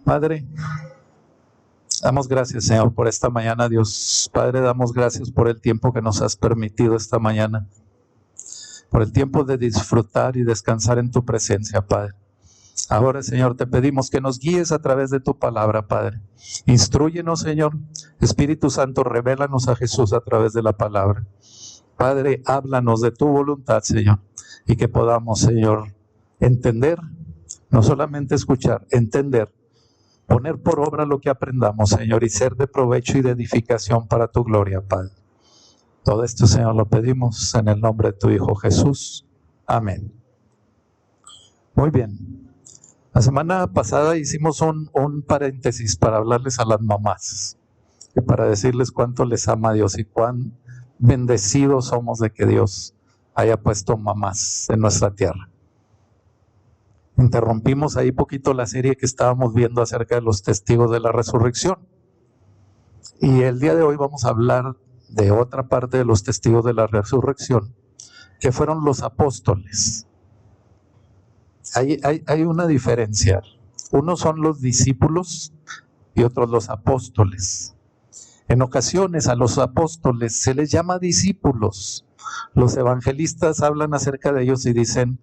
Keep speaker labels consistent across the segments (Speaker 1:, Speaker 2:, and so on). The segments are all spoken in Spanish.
Speaker 1: Padre, damos gracias, Señor, por esta mañana, Dios. Padre, damos gracias por el tiempo que nos has permitido esta mañana, por el tiempo de disfrutar y descansar en tu presencia, Padre. Ahora, Señor, te pedimos que nos guíes a través de tu palabra, Padre. Instrúyenos, Señor. Espíritu Santo, revélanos a Jesús a través de la palabra. Padre, háblanos de tu voluntad, Señor, y que podamos, Señor, entender, no solamente escuchar, entender, poner por obra lo que aprendamos, Señor, y ser de provecho y de edificación para tu gloria, Padre. Todo esto, Señor, lo pedimos en el nombre de tu Hijo Jesús. Amén. Muy bien. La semana pasada hicimos un paréntesis para hablarles a las mamás y para decirles cuánto les ama Dios y cuán bendecidos somos de que Dios haya puesto mamás en nuestra tierra. Interrumpimos ahí poquito la serie que estábamos viendo acerca de los testigos de la resurrección. Y el día de hoy vamos a hablar de otra parte de los testigos de la resurrección, que fueron los apóstoles. Hay una diferencia. Unos son los discípulos y otros los apóstoles. En ocasiones a los apóstoles se les llama discípulos. Los evangelistas hablan acerca de ellos y dicen,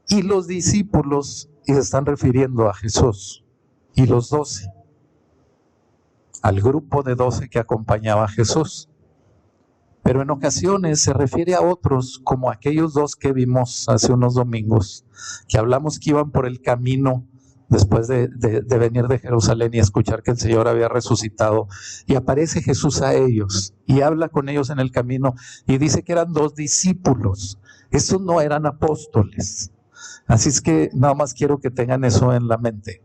Speaker 1: y los discípulos, y se están refiriendo a Jesús, y los 12, al grupo de 12 que acompañaba a Jesús. Pero en ocasiones se refiere a otros, como aquellos dos que vimos hace unos domingos, que hablamos que iban por el camino después de venir de Jerusalén y escuchar que el Señor había resucitado, y aparece Jesús a ellos y habla con ellos en el camino y dice que eran 2 discípulos. Estos no eran apóstoles. Así es que nada más quiero que tengan eso en la mente.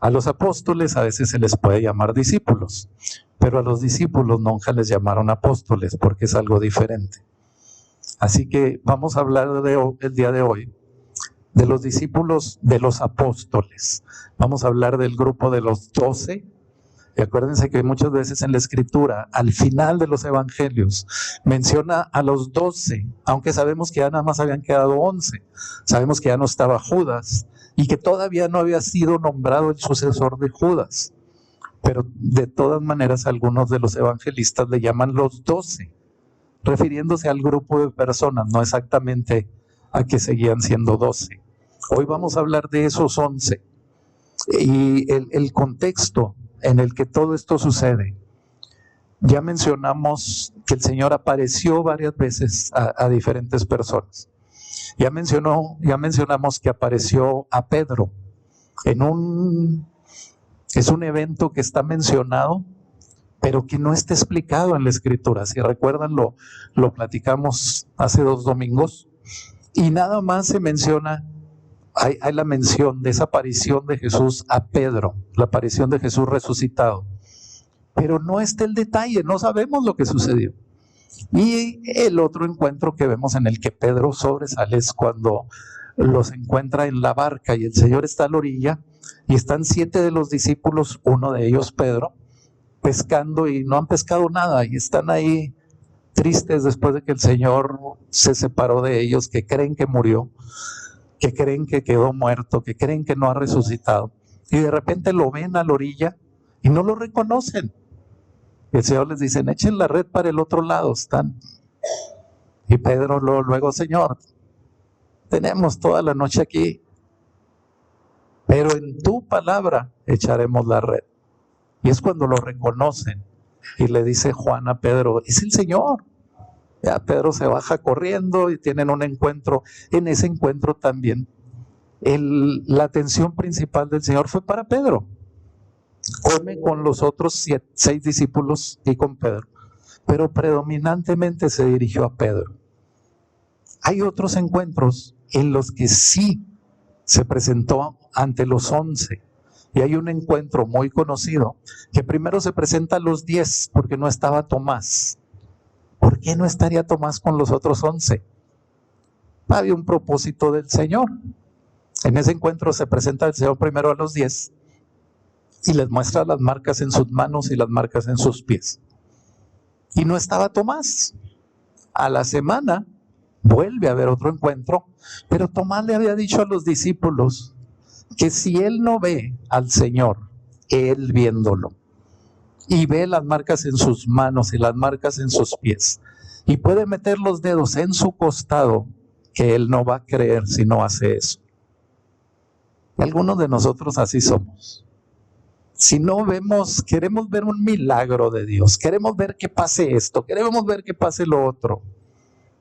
Speaker 1: A los apóstoles a veces se les puede llamar discípulos, pero a los discípulos nunca les llamaron apóstoles porque es algo diferente. Así que vamos a hablar el día de hoy de los discípulos de los apóstoles. Vamos a hablar del grupo de los 12. Y acuérdense que muchas veces en la Escritura, al final de los evangelios, menciona a los 12, aunque sabemos que ya nada más habían quedado 11. Sabemos que ya no estaba Judas y que todavía no había sido nombrado el sucesor de Judas. Pero de todas maneras, algunos de los evangelistas le llaman los 12, refiriéndose al grupo de personas, no exactamente a que seguían siendo 12. Hoy vamos a hablar de esos 11 y el contexto en el que todo esto sucede. Ya mencionamos que el Señor apareció varias veces a diferentes personas. Ya mencionamos que apareció a Pedro es un evento que está mencionado, pero que no está explicado en la Escritura. Si recuerdan, lo platicamos hace 2 domingos, y nada más se menciona, hay la mención de esa aparición de Jesús a Pedro, la aparición de Jesús resucitado, pero no está el detalle, no sabemos lo que sucedió. Y el otro encuentro que vemos en el que Pedro sobresale es cuando los encuentra en la barca y el Señor está a la orilla y están 7 de los discípulos, uno de ellos Pedro, pescando y no han pescado nada y están ahí tristes después de que el Señor se separó de ellos, que creen que murió, que creen que quedó muerto, que creen que no ha resucitado, y de repente lo ven a la orilla y no lo reconocen. Y el Señor les dice, echen la red para el otro lado, están. Y Pedro luego, Señor, tenemos toda la noche aquí, pero en tu palabra echaremos la red. Y es cuando lo reconocen y le dice Juan a Pedro, es el Señor. Ya Pedro se baja corriendo y tienen un encuentro. En ese encuentro también la atención principal del Señor fue para Pedro. Come con los otros 6 discípulos y con Pedro, pero predominantemente se dirigió a Pedro. Hay otros encuentros en los que sí se presentó ante los 11, y hay un encuentro muy conocido que primero se presenta a los 10 porque no estaba Tomás. ¿Por qué no estaría Tomás con los otros 11? Había un propósito del Señor. En ese encuentro se presenta el Señor primero a los 10 y les muestra las marcas en sus manos y las marcas en sus pies. Y no estaba Tomás. A la semana vuelve a haber otro encuentro, pero Tomás le había dicho a los discípulos, que si él no ve al Señor, él viéndolo, y ve las marcas en sus manos y las marcas en sus pies, y puede meter los dedos en su costado, que él no va a creer si no hace eso. Algunos de nosotros así somos. Si no vemos, queremos ver un milagro de Dios, queremos ver que pase esto, queremos ver que pase lo otro.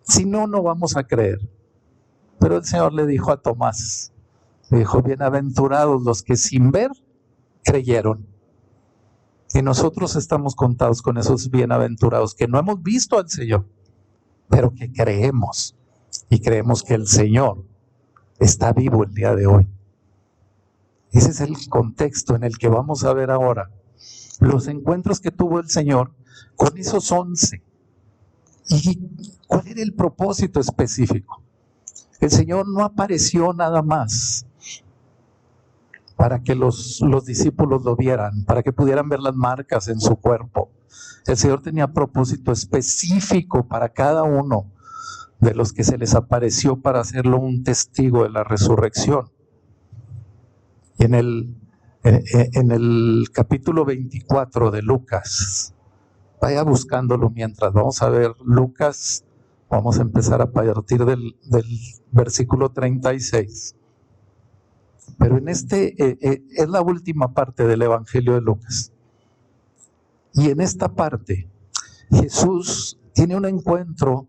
Speaker 1: Si no, no vamos a creer. Pero el Señor le dijo a Tomás, le dijo, bienaventurados los que sin ver creyeron. Y nosotros estamos contados con esos bienaventurados que no hemos visto al Señor, pero que creemos. Y creemos que el Señor está vivo el día de hoy. Ese es el contexto en el que vamos a ver ahora los encuentros que tuvo el Señor con esos 11. ¿Y cuál era el propósito específico? El Señor no apareció nada más para que los discípulos lo vieran, para que pudieran ver las marcas en su cuerpo. El Señor tenía propósito específico para cada uno de los que se les apareció para hacerlo un testigo de la resurrección. Y en el capítulo 24 de Lucas, vaya buscándolo mientras, vamos a ver Lucas, vamos a empezar a partir del versículo 36. Pero en es la última parte del Evangelio de Lucas. Y en esta parte, Jesús tiene un encuentro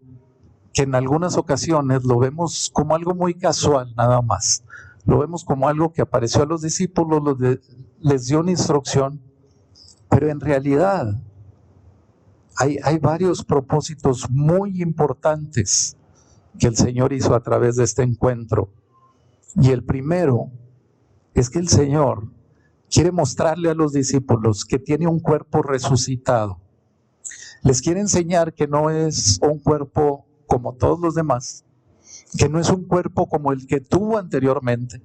Speaker 1: que en algunas ocasiones lo vemos como algo muy casual nada más. Lo vemos como algo que apareció a los discípulos, les dio una instrucción, pero en realidad hay varios propósitos muy importantes que el Señor hizo a través de este encuentro. Y el primero es que el Señor quiere mostrarle a los discípulos que tiene un cuerpo resucitado. Les quiere enseñar que no es un cuerpo como todos los demás, que no es un cuerpo como el que tuvo anteriormente.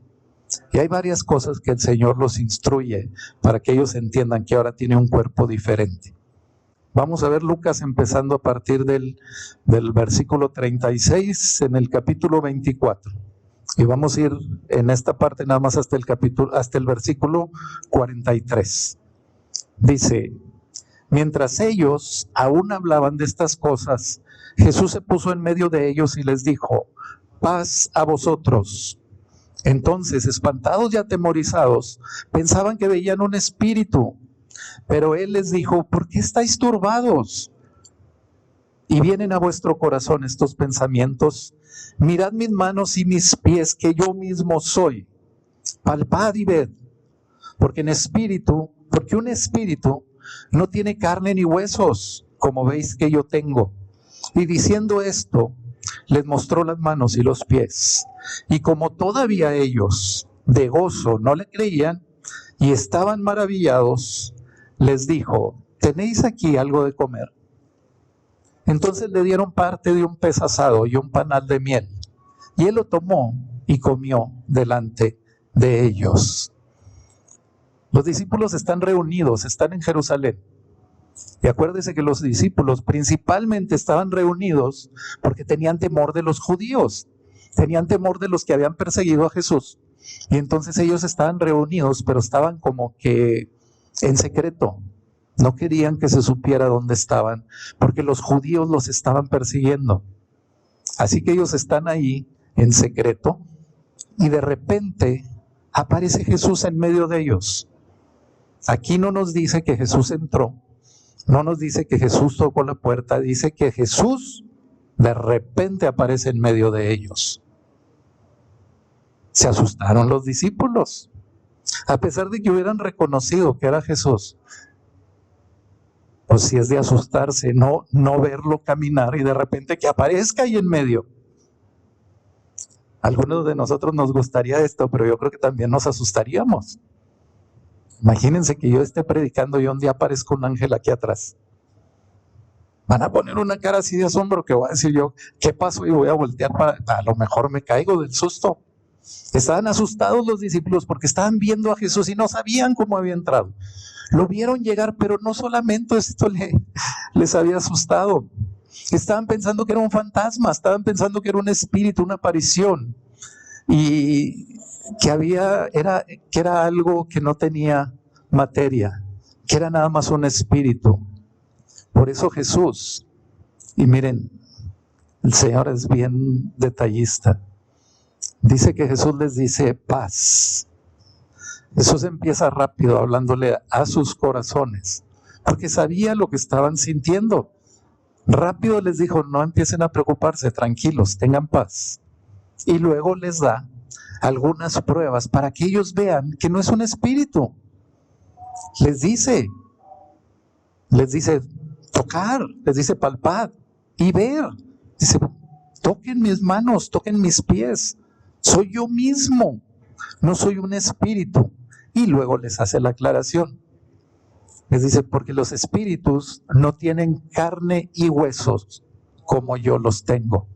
Speaker 1: Y hay varias cosas que el Señor los instruye para que ellos entiendan que ahora tiene un cuerpo diferente. Vamos a ver Lucas empezando a partir del versículo 36 en el capítulo 24. Y vamos a ir en esta parte nada más hasta el versículo 43. Dice, mientras ellos aún hablaban de estas cosas, Jesús se puso en medio de ellos y les dijo, paz a vosotros. Entonces, espantados y atemorizados, pensaban que veían un espíritu, pero él les dijo, ¿por qué estáis turbados? Y vienen a vuestro corazón estos pensamientos. Mirad mis manos y mis pies, que yo mismo soy. Palpad y ved, porque un espíritu no tiene carne ni huesos, como veis que yo tengo. Y diciendo esto, les mostró las manos y los pies. Y como todavía ellos de gozo no le creían y estaban maravillados, les dijo, ¿tenéis aquí algo de comer? Entonces le dieron parte de un pez asado y un panal de miel. Y él lo tomó y comió delante de ellos. Los discípulos están reunidos, están en Jerusalén. Y acuérdese que los discípulos principalmente estaban reunidos porque tenían temor de los judíos, tenían temor de los que habían perseguido a Jesús. Y entonces ellos estaban reunidos, pero estaban como que en secreto. No querían que se supiera dónde estaban, porque los judíos los estaban persiguiendo. Así que ellos están ahí en secreto, y de repente aparece Jesús en medio de ellos. Aquí no nos dice que Jesús entró, no nos dice que Jesús tocó la puerta, dice que Jesús de repente aparece en medio de ellos. Se asustaron los discípulos, a pesar de que hubieran reconocido que era Jesús. Pues sí es de asustarse, no verlo caminar y de repente que aparezca ahí en medio. Algunos de nosotros nos gustaría esto, pero yo creo que también nos asustaríamos. Imagínense que yo esté predicando y un día aparezca un ángel aquí atrás. Van a poner una cara así de asombro que voy a decir yo, ¿qué pasó? Y voy a voltear a lo mejor me caigo del susto. Estaban asustados los discípulos porque estaban viendo a Jesús y no sabían cómo había entrado. Lo vieron llegar, pero no solamente esto les había asustado. Estaban pensando que era un fantasma, estaban pensando que era un espíritu, una aparición. Y que era algo que no tenía materia, que era nada más un espíritu. Por eso Jesús, y miren, el Señor es bien detallista, dice que Jesús les dice paz. Jesús empieza rápido hablándole a sus corazones, porque sabía lo que estaban sintiendo. Rápido les dijo, no empiecen a preocuparse, tranquilos, tengan paz. Y luego les da algunas pruebas para que ellos vean que no es un espíritu. Les dice tocar, les dice palpar y ver. Dice, toquen mis manos, toquen mis pies. Soy yo mismo, no soy un espíritu. Y luego les hace la aclaración. Les dice, porque los espíritus no tienen carne y huesos como yo los tengo.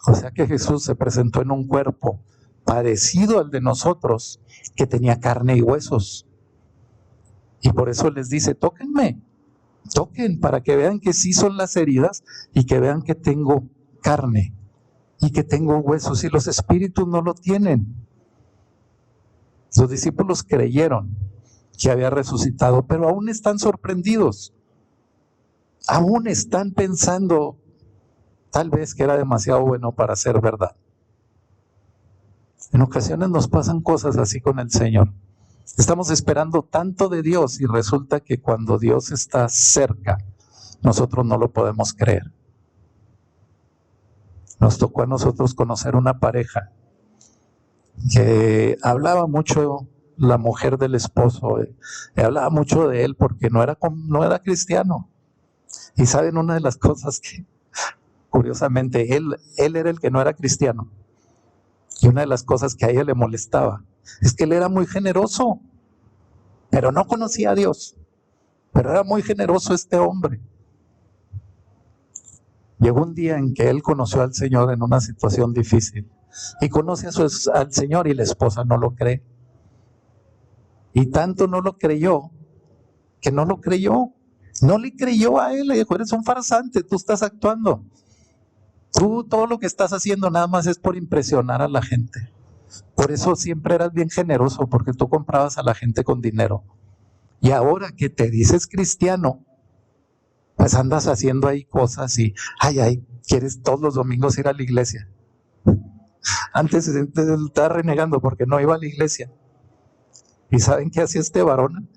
Speaker 1: O sea que Jesús se presentó en un cuerpo parecido al de nosotros, que tenía carne y huesos. Y por eso les dice, tóquenme, toquen para que vean que sí son las heridas y que vean que tengo carne y que tengo huesos, y los espíritus no lo tienen. Los discípulos creyeron que había resucitado, pero aún están sorprendidos. Aún están pensando tal vez que era demasiado bueno para ser verdad. En ocasiones nos pasan cosas así con el Señor. Estamos esperando tanto de Dios y resulta que cuando Dios está cerca, nosotros no lo podemos creer. Nos tocó a nosotros conocer una pareja que hablaba mucho, la mujer del esposo, hablaba mucho de él porque no era cristiano. Y saben, una de las cosas que, curiosamente, él era el que no era cristiano. Y una de las cosas que a ella le molestaba es que él era muy generoso, pero no conocía a Dios. Pero era muy generoso este hombre. Llegó un día en que él conoció al Señor en una situación difícil. Y conoce al Señor y la esposa no lo cree. Y tanto no lo creyó, que no lo creyó. No le creyó a él, le dijo, eres un farsante, tú estás actuando. Tú todo lo que estás haciendo nada más es por impresionar a la gente. Por eso siempre eras bien generoso, porque tú comprabas a la gente con dinero. Y ahora que te dices cristiano, pues andas haciendo ahí cosas y, quieres todos los domingos ir a la iglesia. Antes estaba renegando porque no iba a la iglesia. ¿Y saben qué hacía este varón?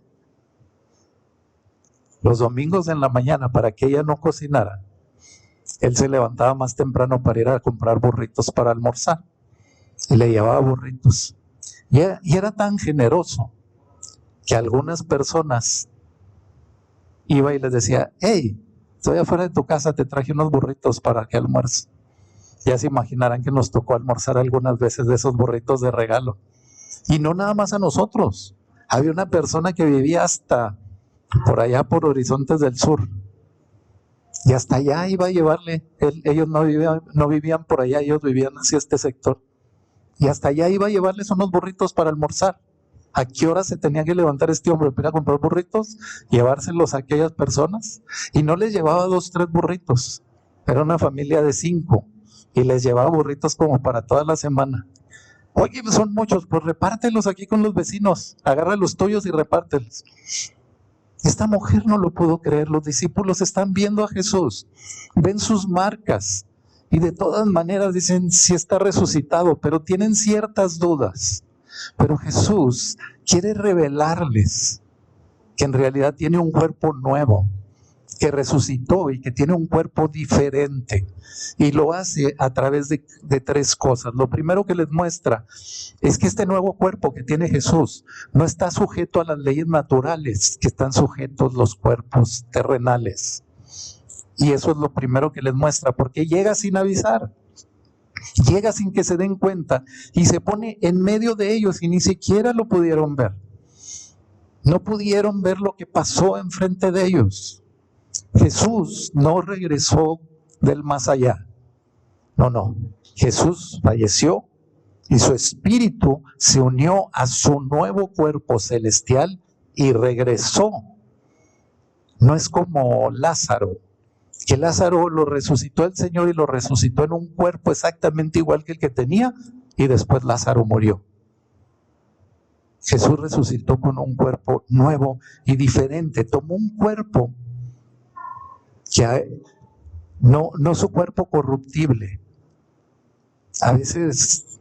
Speaker 1: Los domingos en la mañana, para que ella no cocinara, él se levantaba más temprano para ir a comprar burritos para almorzar. Y le llevaba burritos. Y era tan generoso que algunas personas iba y les decía, hey, estoy afuera de tu casa, te traje unos burritos para que almuerces. Ya se imaginarán que nos tocó almorzar algunas veces de esos burritos de regalo. Y no nada más a nosotros. Había una persona que vivía hasta por allá por Horizontes del Sur. Y hasta allá iba a llevarle. Ellos no vivían por allá, ellos vivían hacia este sector. Y hasta allá iba a llevarles unos burritos para almorzar. ¿A qué hora se tenía que levantar este hombre para ir a comprar burritos? Llevárselos a aquellas personas. Y no les llevaba 2, 3 burritos. Era una familia de 5. Y les llevaba burritos como para toda la semana. Oye, son muchos, pues repártelos aquí con los vecinos. Agarra los tuyos y repártelos. Esta mujer no lo pudo creer. Los discípulos están viendo a Jesús. Ven sus marcas. Y de todas maneras dicen, sí está resucitado, pero tienen ciertas dudas. Pero Jesús quiere revelarles que en realidad tiene un cuerpo nuevo, que resucitó y que tiene un cuerpo diferente. Y lo hace a través de 3 cosas. Lo primero que les muestra es que este nuevo cuerpo que tiene Jesús no está sujeto a las leyes naturales que están sujetos los cuerpos terrenales. Y eso es lo primero que les muestra, porque llega sin avisar. Llega sin que se den cuenta y se pone en medio de ellos y ni siquiera lo pudieron ver. No pudieron ver lo que pasó enfrente de ellos. Jesús no regresó del más allá. No. Jesús falleció y su espíritu se unió a su nuevo cuerpo celestial y regresó. No es como Lázaro, que Lázaro lo resucitó el Señor y lo resucitó en un cuerpo exactamente igual que el que tenía, y después Lázaro murió. Jesús resucitó con un cuerpo nuevo y diferente. Tomó un cuerpo que no su cuerpo corruptible. A veces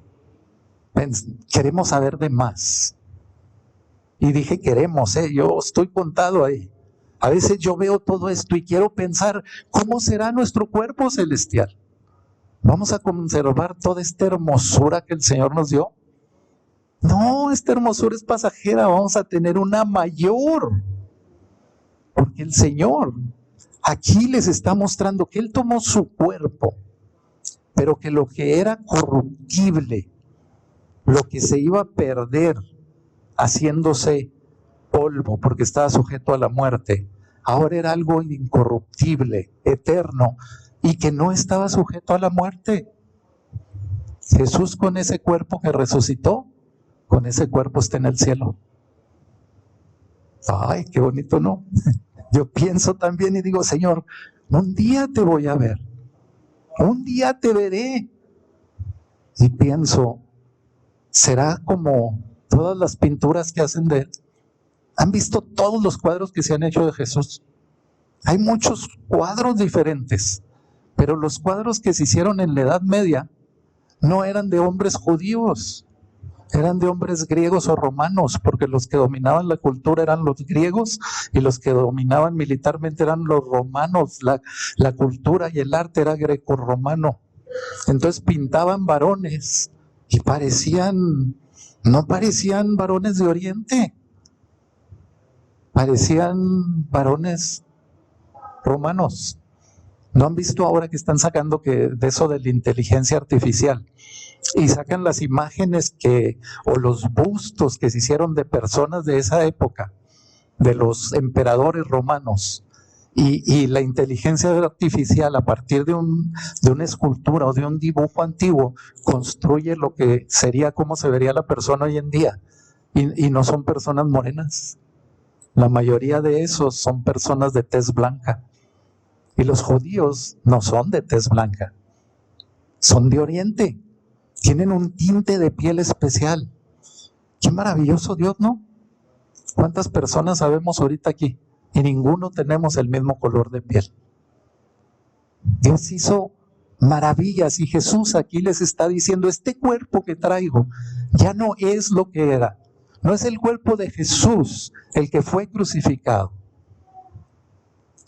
Speaker 1: queremos saber de más. Y dije queremos, yo estoy contado ahí. A veces yo veo todo esto y quiero pensar, ¿cómo será nuestro cuerpo celestial? ¿Vamos a conservar toda esta hermosura que el Señor nos dio? No, esta hermosura es pasajera, vamos a tener una mayor. Porque el Señor aquí les está mostrando que Él tomó su cuerpo, pero que lo que era corruptible, lo que se iba a perder haciéndose polvo porque estaba sujeto a la muerte, ahora era algo incorruptible, eterno, y que no estaba sujeto a la muerte. Jesús con ese cuerpo que resucitó, con ese cuerpo está en el cielo. Ay, qué bonito, ¿no? Yo pienso también y digo, Señor, un día te voy a ver, un día te veré. Y pienso, será como todas las pinturas que hacen de Él. ¿Han visto todos los cuadros que se han hecho de Jesús? Hay muchos cuadros diferentes, pero los cuadros que se hicieron en la Edad Media no eran de hombres judíos, eran de hombres griegos o romanos, porque los que dominaban la cultura eran los griegos y los que dominaban militarmente eran los romanos. La cultura y el arte era greco-romano. Entonces pintaban varones y no parecían varones de Oriente, parecían varones romanos. ¿No han visto ahora que están sacando de eso de la inteligencia artificial? Y sacan las imágenes o los bustos que se hicieron de personas de esa época, de los emperadores romanos. Y la inteligencia artificial, a partir de una escultura o de un dibujo antiguo, construye lo que sería cómo se vería la persona hoy en día. Y no son personas morenas. La mayoría de esos son personas de tez blanca. Y los judíos no son de tez blanca, son de Oriente. Tienen un tinte de piel especial. Qué maravilloso Dios, ¿no? ¿Cuántas personas sabemos ahorita aquí? Y ninguno tenemos el mismo color de piel. Dios hizo maravillas y Jesús aquí les está diciendo, este cuerpo que traigo ya no es lo que era. No es el cuerpo de Jesús el que fue crucificado.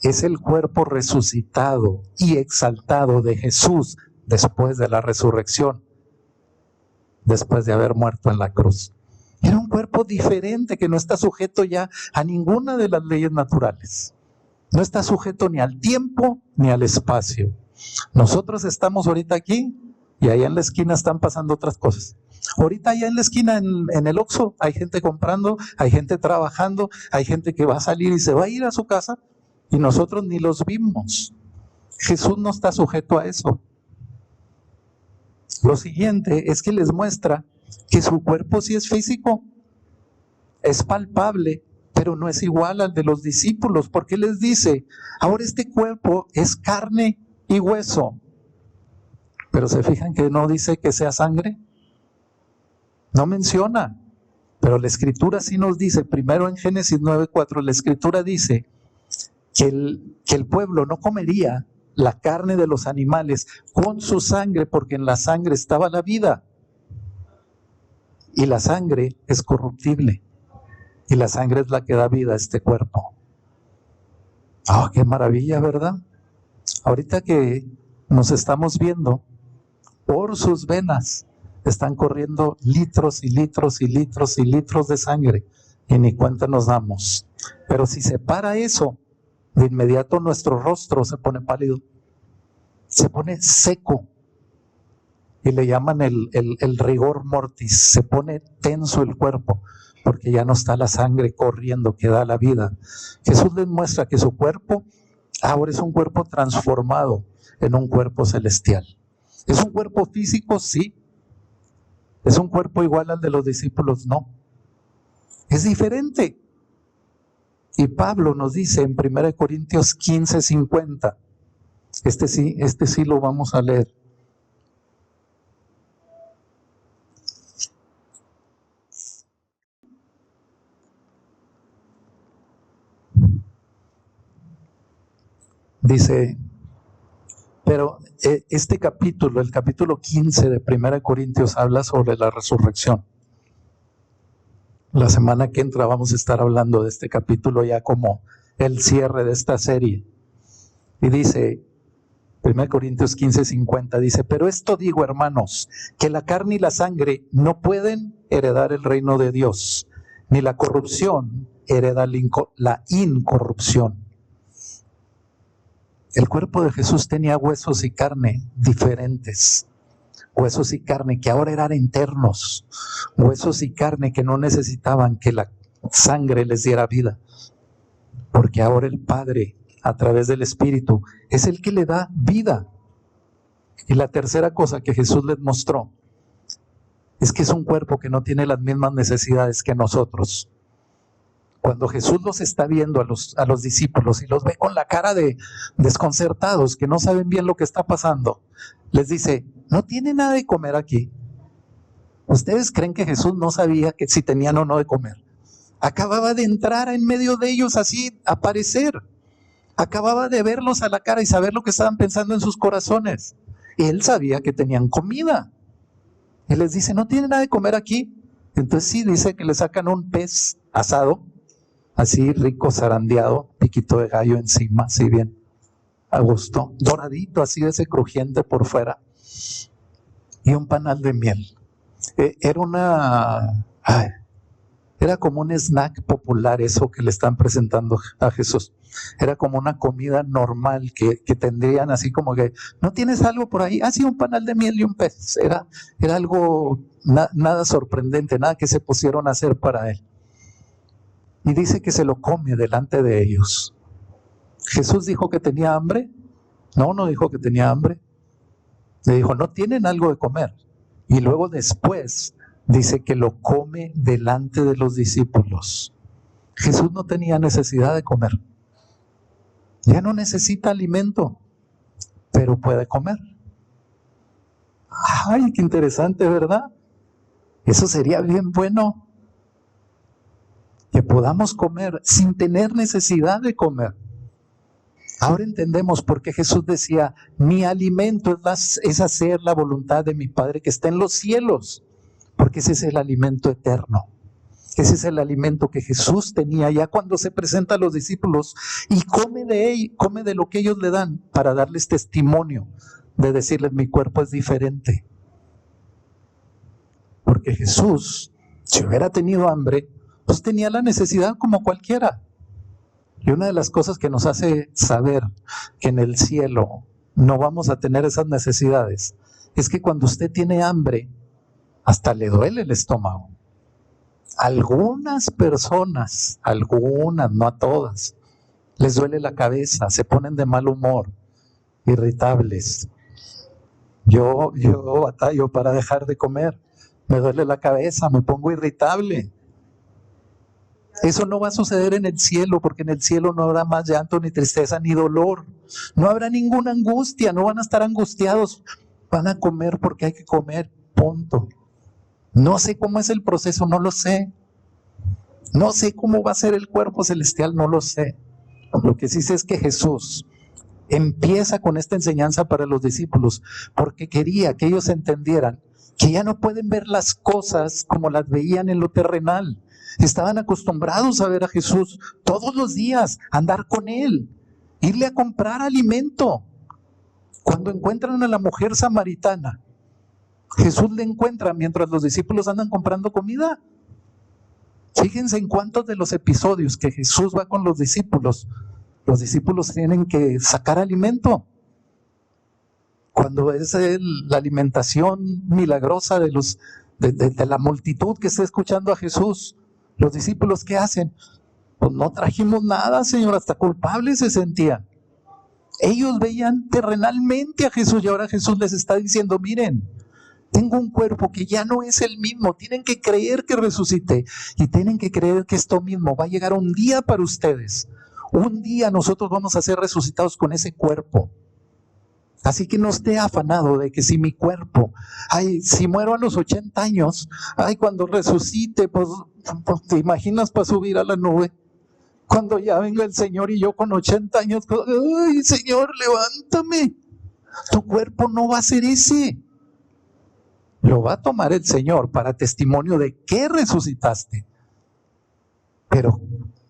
Speaker 1: Es el cuerpo resucitado y exaltado de Jesús después de la resurrección, después de haber muerto en la cruz. Era un cuerpo diferente que no está sujeto ya a ninguna de las leyes naturales. No está sujeto ni al tiempo ni al espacio. Nosotros estamos ahorita aquí y allá en la esquina están pasando otras cosas. Ahorita allá en la esquina, en el Oxxo, hay gente comprando, hay gente trabajando, hay gente que va a salir y se va a ir a su casa y nosotros ni los vimos. Jesús no está sujeto a eso. Lo siguiente es que les muestra que su cuerpo sí es físico, es palpable, pero no es igual al de los discípulos, porque les dice, ahora este cuerpo es carne y hueso. Pero se fijan que no dice que sea sangre, no menciona, pero la Escritura sí nos dice, primero en Génesis 9:4, la Escritura dice que el pueblo no comería la carne de los animales con su sangre, porque en la sangre estaba la vida. Y la sangre es corruptible. Y la sangre es la que da vida a este cuerpo. ¡Oh, qué maravilla!, ¿verdad? Ahorita que nos estamos viendo, por sus venas están corriendo litros y litros y litros y litros de sangre. Y ni cuenta nos damos. Pero si se para eso, de inmediato nuestro rostro se pone pálido, se pone seco y le llaman el rigor mortis, se pone tenso el cuerpo porque ya no está la sangre corriendo que da la vida. Jesús les muestra que su cuerpo ahora es un cuerpo transformado en un cuerpo celestial. ¿Es un cuerpo físico? Sí. ¿Es un cuerpo igual al de los discípulos? No. Es diferente. Y Pablo nos dice en 1 Corintios 15:50, este sí lo vamos a leer. Dice, pero este capítulo, el capítulo 15 de 1 Corintios, habla sobre la resurrección. La semana que entra vamos a estar hablando de este capítulo ya como el cierre de esta serie. Y dice, 1 Corintios 15:50, dice, pero esto digo, hermanos, que la carne y la sangre no pueden heredar el reino de Dios, ni la corrupción hereda la incorrupción. El cuerpo de Jesús tenía huesos y carne diferentes. Huesos y carne que ahora eran internos. Huesos y carne que no necesitaban que la sangre les diera vida. Porque ahora el Padre, a través del Espíritu, es el que le da vida. Y la tercera cosa que Jesús les mostró es que es un cuerpo que no tiene las mismas necesidades que nosotros. Cuando Jesús los está viendo a los discípulos y los ve con la cara de desconcertados, que no saben bien lo que está pasando, les dice, no tiene nada de comer aquí. ¿Ustedes creen que Jesús no sabía que si tenían o no de comer? Acababa de entrar en medio de ellos así, aparecer. Acababa de verlos a la cara y saber lo que estaban pensando en sus corazones. Y él sabía que tenían comida. Y les dice, ¿no tienen nada de comer aquí? Entonces sí, dice que le sacan un pez asado, así rico, zarandeado, piquito de gallo encima, así bien a gusto, doradito, así de ese crujiente por fuera, y un panal de miel. Era como un snack popular eso que le están presentando a Jesús. Era como una comida normal que tendrían así como que, ¿no tienes algo por ahí? Ah, sí, un panal de miel y un pez. Era algo nada sorprendente, nada que se pusieron a hacer para él. Y dice que se lo come delante de ellos. ¿Jesús dijo que tenía hambre? No dijo que tenía hambre. Le dijo, ¿no tienen algo de comer? Y luego después dice que lo come delante de los discípulos. Jesús no tenía necesidad de comer. Ya no necesita alimento, pero puede comer. Ay, qué interesante, ¿verdad? Eso sería bien bueno. Que podamos comer sin tener necesidad de comer. Ahora entendemos por qué Jesús decía, mi alimento es hacer la voluntad de mi Padre que está en los cielos, porque ese es el alimento eterno. Ese es el alimento que Jesús tenía ya cuando se presenta a los discípulos y come de lo que ellos le dan para darles testimonio, de decirles, mi cuerpo es diferente. Porque Jesús, si hubiera tenido hambre, pues tenía la necesidad como cualquiera. Y una de las cosas que nos hace saber que en el cielo no vamos a tener esas necesidades es que cuando usted tiene hambre, hasta le duele el estómago. Algunas personas, no a todas, les duele la cabeza, se ponen de mal humor, irritables. Yo batallo para dejar de comer, me duele la cabeza, me pongo irritable. Eso no va a suceder en el cielo, porque en el cielo no habrá más llanto, ni tristeza, ni dolor. No habrá ninguna angustia, no van a estar angustiados. Van a comer porque hay que comer, punto. No sé cómo es el proceso, no lo sé. No sé cómo va a ser el cuerpo celestial, no lo sé. Lo que sí sé es que Jesús empieza con esta enseñanza para los discípulos, porque quería que ellos entendieran que ya no pueden ver las cosas como las veían en lo terrenal. Estaban acostumbrados a ver a Jesús todos los días, andar con Él, irle a comprar alimento. Cuando encuentran a la mujer samaritana, Jesús le encuentra mientras los discípulos andan comprando comida. Fíjense en cuántos de los episodios que Jesús va con los discípulos tienen que sacar alimento. Cuando es la alimentación milagrosa de la multitud que está escuchando a Jesús, los discípulos, ¿qué hacen? Pues no trajimos nada, Señor, hasta culpables se sentían. Ellos veían terrenalmente a Jesús y ahora Jesús les está diciendo, miren, tengo un cuerpo que ya no es el mismo, tienen que creer que resucité y tienen que creer que esto mismo va a llegar un día para ustedes. Un día nosotros vamos a ser resucitados con ese cuerpo. Así que no esté afanado de que si mi cuerpo, si muero a los 80 años, cuando resucite, pues te imaginas para subir a la nube. Cuando ya venga el Señor y yo con 80 años, ¡ay, Señor, levántame! Tu cuerpo no va a ser ese. Lo va a tomar el Señor para testimonio de que resucitaste. Pero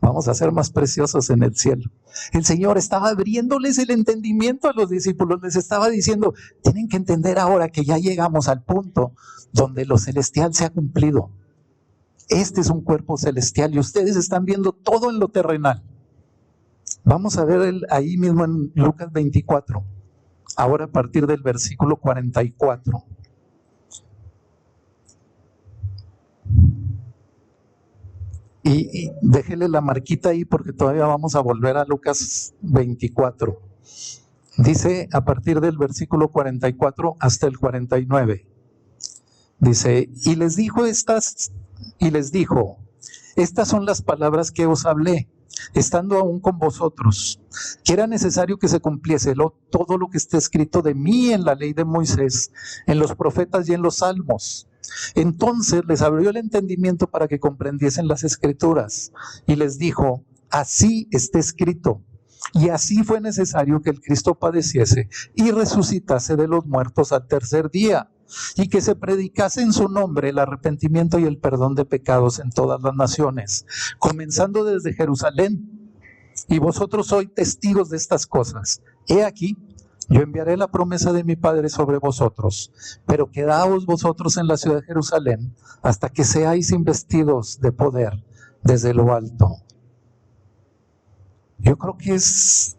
Speaker 1: vamos a ser más preciosos en el cielo. El Señor estaba abriéndoles el entendimiento a los discípulos. Les estaba diciendo, tienen que entender ahora que ya llegamos al punto donde lo celestial se ha cumplido. Este es un cuerpo celestial y ustedes están viendo todo en lo terrenal. Vamos a ver ahí mismo en Lucas 24, ahora a partir del versículo 44. Y déjele la marquita ahí porque todavía vamos a volver a Lucas 24. Dice a partir del versículo 44 hasta el 49. Dice, y les dijo, estas son las palabras que os hablé, estando aún con vosotros, que era necesario que se cumpliese todo lo que está escrito de mí en la ley de Moisés, en los profetas y en los salmos. Entonces les abrió el entendimiento para que comprendiesen las escrituras, y les dijo, así está escrito, y así fue necesario que el Cristo padeciese y resucitase de los muertos al tercer día, y que se predicase en su nombre el arrepentimiento y el perdón de pecados en todas las naciones, comenzando desde Jerusalén. Y vosotros sois testigos de estas cosas. He aquí, yo enviaré la promesa de mi Padre sobre vosotros, pero quedaos vosotros en la ciudad de Jerusalén hasta que seáis investidos de poder desde lo alto. Yo creo que es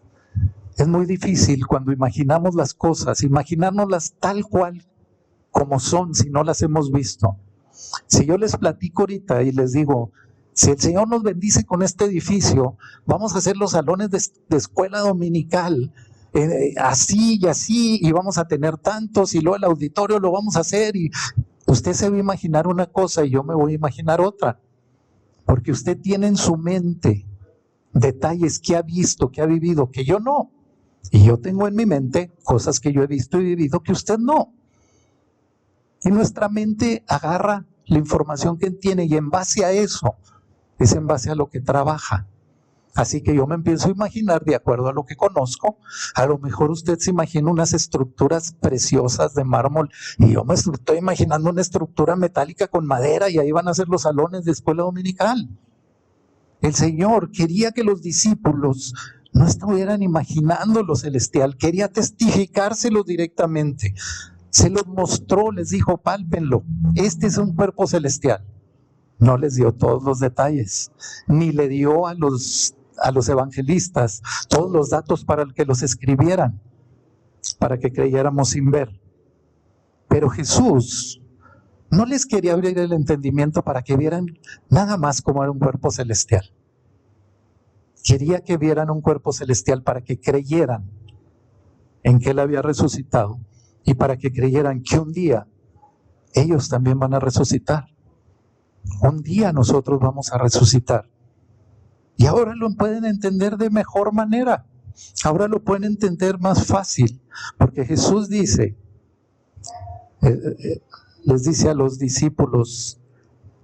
Speaker 1: muy difícil cuando imaginamos las cosas, imaginárnoslas tal cual como son si no las hemos visto. Si yo les platico ahorita y les digo, si el Señor nos bendice con este edificio, vamos a hacer los salones de escuela dominical, así y así, y vamos a tener tantos, y luego el auditorio lo vamos a hacer, y usted se va a imaginar una cosa y yo me voy a imaginar otra, porque usted tiene en su mente detalles que ha visto, que ha vivido, que yo no, y yo tengo en mi mente cosas que yo he visto y vivido que usted no. Y nuestra mente agarra la información que tiene y en base a eso, es en base a lo que trabaja. Así que yo me empiezo a imaginar de acuerdo a lo que conozco. A lo mejor usted se imagina unas estructuras preciosas de mármol y yo me estoy imaginando una estructura metálica con madera y ahí van a ser los salones de escuela dominical. El Señor quería que los discípulos no estuvieran imaginando lo celestial, quería testificárselo directamente. Se los mostró, les dijo, pálpenlo, este es un cuerpo celestial. No les dio todos los detalles, ni le dio a los evangelistas todos los datos para que los escribieran, para que creyéramos sin ver. Pero Jesús no les quería abrir el entendimiento para que vieran nada más cómo era un cuerpo celestial. Quería que vieran un cuerpo celestial para que creyeran en que Él había resucitado. Y para que creyeran que un día ellos también van a resucitar. Un día nosotros vamos a resucitar. Y ahora lo pueden entender de mejor manera. Ahora lo pueden entender más fácil. Porque Jesús dice, les dice a los discípulos,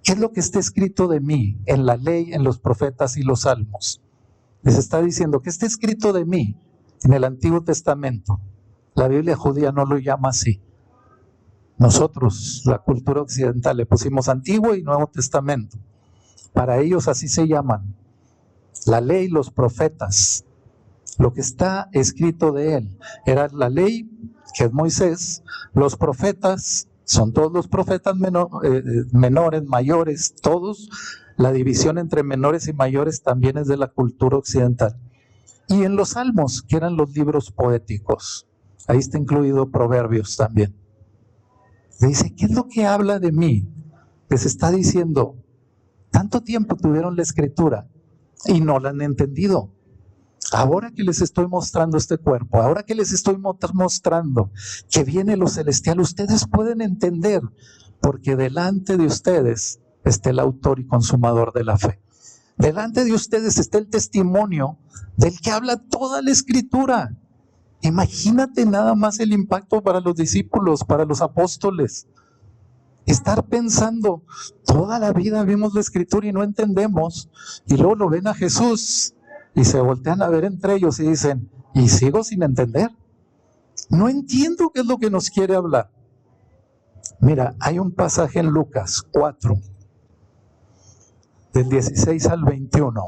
Speaker 1: ¿qué es lo que está escrito de mí en la ley, en los profetas y los salmos? Les está diciendo, ¿qué está escrito de mí en el Antiguo Testamento? La Biblia judía no lo llama así. Nosotros, la cultura occidental, le pusimos Antiguo y Nuevo Testamento. Para ellos así se llaman. La ley, los profetas, lo que está escrito de Él. Era la ley, que es Moisés, los profetas, son todos los profetas menores, mayores, todos. La división entre menores y mayores también es de la cultura occidental. Y en los salmos, que eran los libros poéticos. Ahí está incluido Proverbios también. Dice, ¿qué es lo que habla de mí? Les está diciendo, tanto tiempo tuvieron la escritura y no la han entendido. Ahora que les estoy mostrando este cuerpo, ahora que les estoy mostrando que viene lo celestial, ustedes pueden entender, porque delante de ustedes está el autor y consumador de la fe. Delante de ustedes está el testimonio del que habla toda la escritura. Imagínate nada más el impacto para los discípulos, para los apóstoles. Estar pensando, toda la vida vimos la Escritura y no entendemos, y luego lo ven a Jesús y se voltean a ver entre ellos y dicen, y sigo sin entender. No entiendo qué es lo que nos quiere hablar. Mira, hay un pasaje en Lucas 4, del 16 al 21,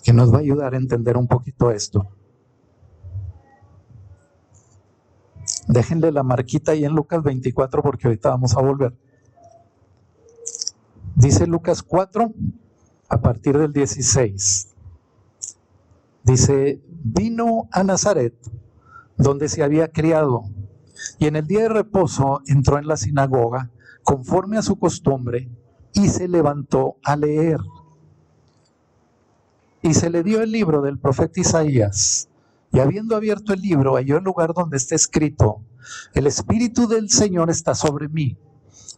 Speaker 1: que nos va a ayudar a entender un poquito esto. Déjenle la marquita ahí en Lucas 24 porque ahorita vamos a volver. Dice Lucas 4, a partir del 16. Dice, vino a Nazaret, donde se había criado, y en el día de reposo entró en la sinagoga, conforme a su costumbre, y se levantó a leer. Y se le dio el libro del profeta Isaías. Y habiendo abierto el libro, halló el lugar donde está escrito, el Espíritu del Señor está sobre mí,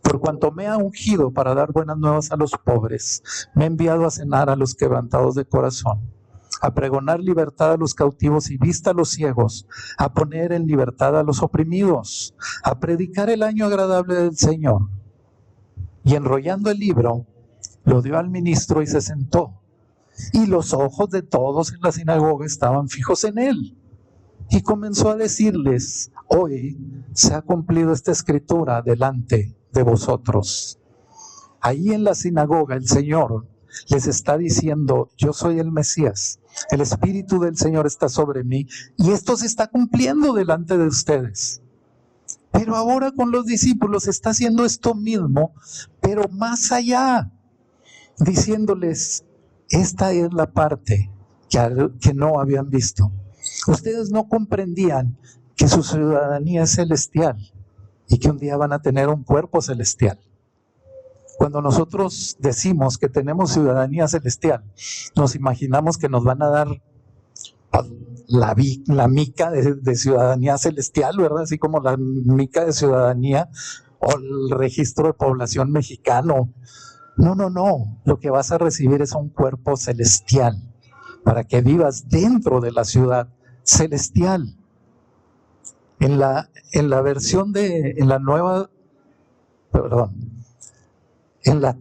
Speaker 1: por cuanto me ha ungido para dar buenas nuevas a los pobres, me ha enviado a cenar a los quebrantados de corazón, a pregonar libertad a los cautivos y vista a los ciegos, a poner en libertad a los oprimidos, a predicar el año agradable del Señor. Y enrollando el libro, lo dio al ministro y se sentó. Y los ojos de todos en la sinagoga estaban fijos en él. Y comenzó a decirles, hoy se ha cumplido esta escritura delante de vosotros. Ahí en la sinagoga el Señor les está diciendo, yo soy el Mesías, el Espíritu del Señor está sobre mí, y esto se está cumpliendo delante de ustedes. Pero ahora con los discípulos está haciendo esto mismo, pero más allá, diciéndoles, esta es la parte que no habían visto. Ustedes no comprendían que su ciudadanía es celestial y que un día van a tener un cuerpo celestial. Cuando nosotros decimos que tenemos ciudadanía celestial, nos imaginamos que nos van a dar la mica de ciudadanía celestial, ¿verdad? Así como la mica de ciudadanía o el registro de población mexicano. No. Lo que vas a recibir es un cuerpo celestial para que vivas dentro de la ciudad celestial. En la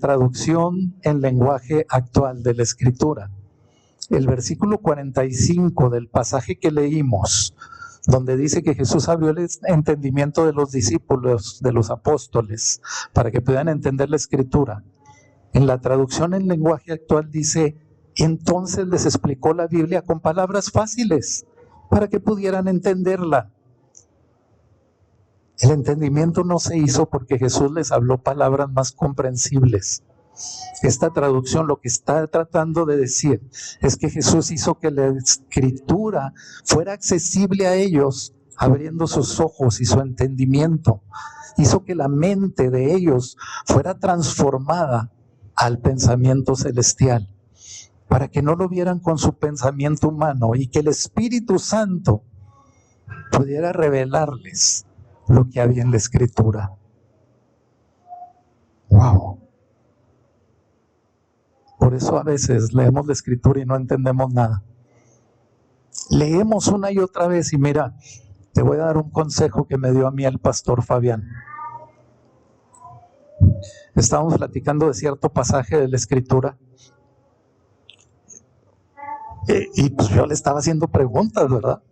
Speaker 1: traducción en lenguaje actual de la Escritura, el versículo 45 del pasaje que leímos, donde dice que Jesús abrió el entendimiento de los discípulos, de los apóstoles, para que puedan entender la Escritura. En la traducción en lenguaje actual dice, entonces les explicó la Biblia con palabras fáciles, para que pudieran entenderla. El entendimiento no se hizo porque Jesús les habló palabras más comprensibles. Esta traducción lo que está tratando de decir es que Jesús hizo que la Escritura fuera accesible a ellos, abriendo sus ojos y su entendimiento. Hizo que la mente de ellos fuera transformada al pensamiento celestial, para que no lo vieran con su pensamiento humano y que el Espíritu Santo pudiera revelarles lo que había en la Escritura. ¡Wow! Por eso a veces leemos la Escritura y no entendemos nada. Leemos una y otra vez y mira, te voy a dar un consejo que me dio a mí el pastor Fabián. Estábamos platicando de cierto pasaje de la Escritura y pues yo le estaba haciendo preguntas, ¿verdad?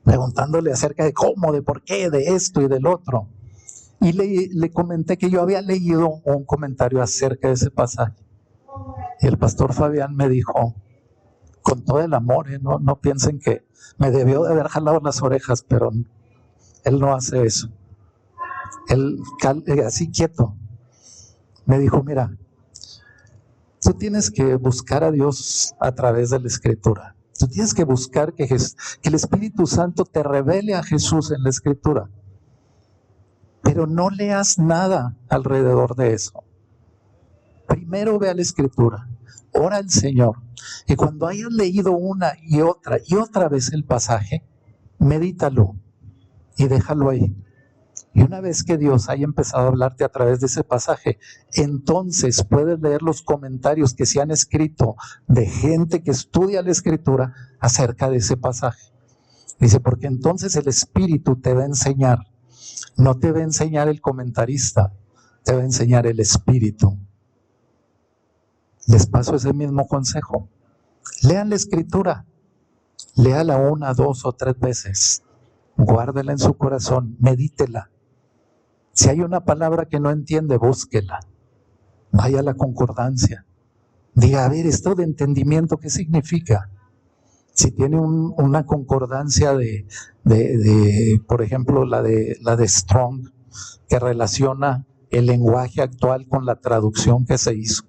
Speaker 1: Preguntándole acerca de cómo, de por qué, de esto y del otro. Y le comenté que yo había leído un comentario acerca de ese pasaje. Y el pastor Fabián me dijo, con todo el amor, no piensen que me debió de haber jalado las orejas, pero él no hace eso. Él, así quieto, me dijo, mira, tú tienes que buscar a Dios a través de la Escritura. Tú tienes que buscar que el Espíritu Santo te revele a Jesús en la Escritura. Pero no leas nada alrededor de eso. Primero ve a la Escritura, ora al Señor. Y cuando hayas leído una y otra vez el pasaje, medítalo y déjalo ahí. Y una vez que Dios haya empezado a hablarte a través de ese pasaje, entonces puedes leer los comentarios que se han escrito de gente que estudia la Escritura acerca de ese pasaje. Dice, porque entonces el Espíritu te va a enseñar No te va a enseñar el comentarista, te va a enseñar el Espíritu. Les paso ese mismo consejo. Lean la Escritura, léala 1, 2 o 3 veces. Guárdela en su corazón, medítela. Si hay una palabra que no entiende, búsquela. Vaya a la concordancia. Diga, a ver, esto de entendimiento, ¿qué significa? Si tiene una concordancia por ejemplo, la de Strong, que relaciona el lenguaje actual con la traducción que se hizo.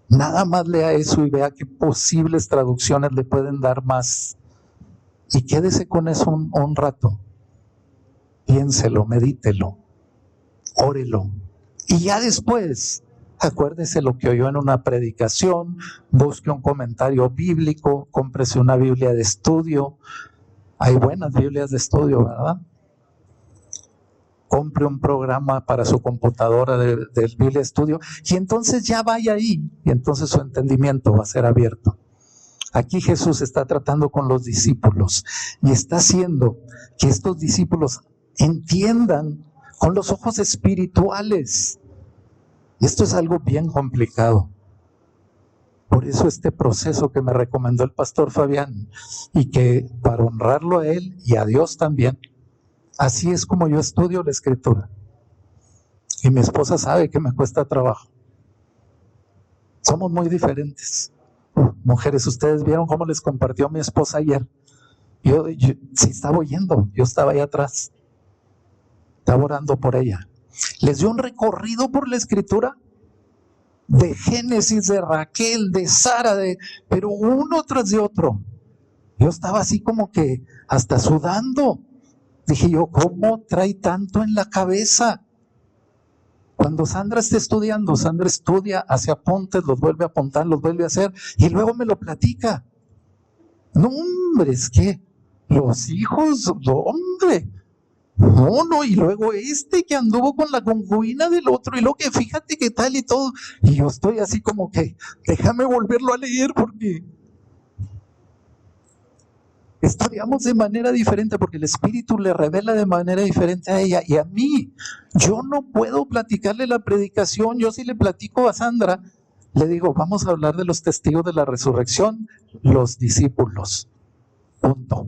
Speaker 1: Nada más lea eso y vea qué posibles traducciones le pueden dar más. Y quédese con eso un rato. Piénselo, medítelo, órelo. Y ya después, acuérdese lo que oyó en una predicación, busque un comentario bíblico, cómprese una Biblia de estudio. Hay buenas Biblias de estudio, ¿verdad? Compre un programa para su computadora de Biblia de estudio y entonces ya vaya ahí y entonces su entendimiento va a ser abierto. Aquí Jesús está tratando con los discípulos y está haciendo que estos discípulos entiendan con los ojos espirituales. Y esto es algo bien complicado. Por eso este proceso que me recomendó el pastor Fabián y que para honrarlo a él y a Dios también, así es como yo estudio la Escritura. Y mi esposa sabe que me cuesta trabajo. Somos muy diferentes. Mujeres, ustedes vieron cómo les compartió mi esposa ayer. Yo sí estaba oyendo, yo estaba ahí atrás. Estaba orando por ella. Les dio un recorrido por la Escritura de Génesis, de Raquel, de Sara, pero uno tras de otro. Yo estaba así como que hasta sudando. Dije yo, ¿cómo trae tanto en la cabeza? Cuando Sandra está estudiando, Sandra estudia, hace apuntes, los vuelve a apuntar, los vuelve a hacer y luego me lo platica. No, hombre, es que los hijos, no, hombre. No, y luego que anduvo con la concubina del otro y luego que fíjate qué tal y todo. Y yo estoy así como que, déjame volverlo a leer porque estudiamos de manera diferente, porque el Espíritu le revela de manera diferente a ella y a mí. Yo no puedo platicarle la predicación. Yo sí le platico a Sandra, le digo, vamos a hablar de los testigos de la resurrección, los discípulos. Punto.